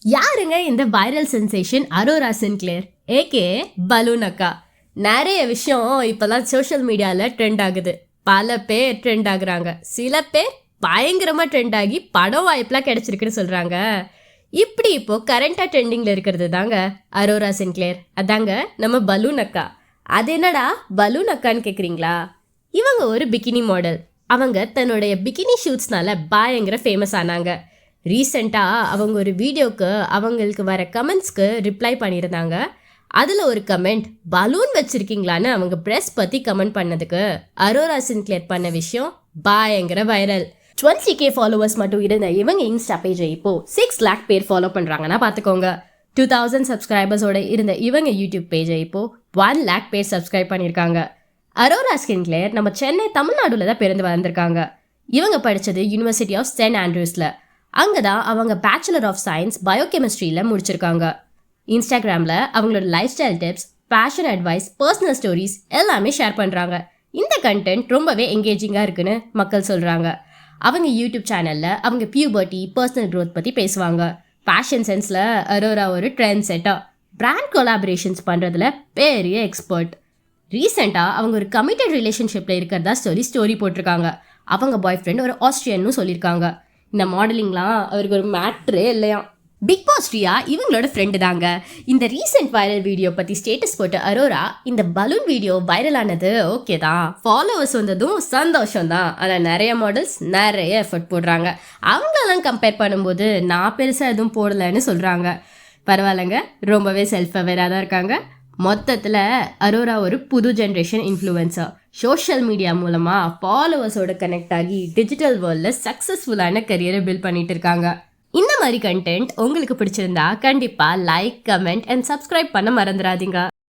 யாருங்க இந்த viral sensation Arora Sinclair AK balloon அக்கா? நிறைய விஷயம் இப்போல்லாம் சோஷியல் மீடியாவில் ட்ரெண்ட் ஆகுது. பல பேர் ட்ரெண்ட் ஆகுறாங்க. சில பேர் பயங்கரமாக ட்ரெண்ட் ஆகி படம் வாய்ப்பெலாம் கிடச்சிருக்குன்னு சொல்கிறாங்க. இப்படி இப்போ கரண்டாக ட்ரெண்டிங்கில் இருக்கிறது தாங்க அரோரா சின்க்ளேர். அதாங்க நம்ம பலூன் அக்கா. அது என்னடா பலூன் அக்கான்னு கேட்குறீங்களா? இவங்க ஒரு பிகினி மாடல். அவங்க தன்னுடைய பிகினி ஷூட்ஸ்னால பயங்கர ஃபேமஸ் ஆனாங்க. ரீசெண்டாக அவங்க ஒரு வீடியோக்கு அவங்களுக்கு வர கமெண்ட்ஸ்க்கு ரிப்ளை பண்ணியிருந்தாங்க. அதில் ஒரு கமெண்ட், பலூன் வச்சுருக்கீங்களான்னு அவங்க ப்ரெஸ் பற்றி கமெண்ட் பண்ணதுக்கு அரோரா சின்க்ளேர் பண்ண விஷயம் பயங்கர வைரல். 20K ஃபாலோவர்ஸ் மட்டும் இருந்த இவங்க இன்ஸ்டா பேஜை இப்போது 6 lakh பேர் ஃபாலோ பண்ணுறாங்கன்னா பார்த்துக்கோங்க. 2000 சப்ஸ்கிரைபர்ஸோட இருந்த இவங்க யூடியூப் பேஜை இப்போது 1 lakh பேர் சப்ஸ்கிரைப் பண்ணியிருக்காங்க. அரோரா சின்க்ளேர் நம்ம சென்னை தமிழ்நாடுல தான் பிறந்து வந்திருக்காங்க. இவங்க படித்தது யூனிவர்சிட்டி ஆஃப் சென்ட் ஆண்ட்ரூஸில். அங்கே தான் அவங்க பேச்சுலர் ஆஃப் சயின்ஸ் பயோகெமிஸ்ட்ரியில் முடிச்சிருக்காங்க. இன்ஸ்டாகிராமில் அவங்களோட life style tips, fashion advice, personal stories எல்லாமே ஷேர் பண்ணுறாங்க. இந்த கண்டென்ட் ரொம்பவே என்கேஜிங்காக இருக்குன்னு மக்கள் சொல்கிறாங்க. அவங்க யூடியூப் சேனலில் அவங்க பியூபர்ட்டி, பர்சனல் க்ரோத் பற்றி பேசுவாங்க. ஃபேஷன் சென்ஸில் அரோரா ஒரு ட்ரெண்ட் செட்டாக பிராண்ட் கொலாபரேஷன்ஸ் பண்ணுறதுல பெரிய எக்ஸ்பர்ட். ரீசெண்டாக அவங்க ஒரு கமிட்டட் ரிலேஷன்ஷிப்பில் இருக்கிறதா சொல்லி ஸ்டோரி போட்டிருக்காங்க. அவங்க பாய் ஃப்ரெண்ட் ஒரு ஆஸ்ட்ரியன்னு சொல்லியிருக்காங்க. இந்த மாடலிங்லாம் அவருக்கு ஒரு மேட்ரே இல்லையா. பிக் பாஸ் ரியா இவங்களோட ஃப்ரெண்டு தாங்க. இந்த ரீசெண்ட் வைரல் வீடியோ பற்றி ஸ்டேட்டஸ் போட்ட அரோரா, இந்த பலூன் வீடியோ வைரல் ஆனது ஓகே தான், ஃபாலோவர்ஸ் வந்ததும் சந்தோஷம் தான், ஆனால் நிறைய மாடல்ஸ் நிறைய எஃபர்ட் போடுறாங்க. அவங்களெல்லாம் கம்பேர் பண்ணும்போது நான் பெருசாக எதுவும் போடலைன்னு சொல்கிறாங்க. பரவாயில்லைங்க, ரொம்பவே செல்ஃப் அவேராக தான் இருக்காங்க. மொத்தத்தில் அரோரா ஒரு புது ஜென்ரேஷன் இன்ஃப்ளூயன்சர். சோஷியல் மீடியா மூலமாக ஃபாலோவர்ஸோட கனெக்ட் ஆகி டிஜிட்டல் வேர்ல்டில் சக்ஸஸ்ஃபுல்லான கரியரை பில்ட் பண்ணிட்டு இருக்காங்க. இந்த மாதிரி கண்டென்ட் உங்களுக்கு பிடிச்சிருந்தா கண்டிப்பாக லைக், கமெண்ட் அண்ட் சப்ஸ்கிரைப் பண்ண மறந்துடாதீங்க.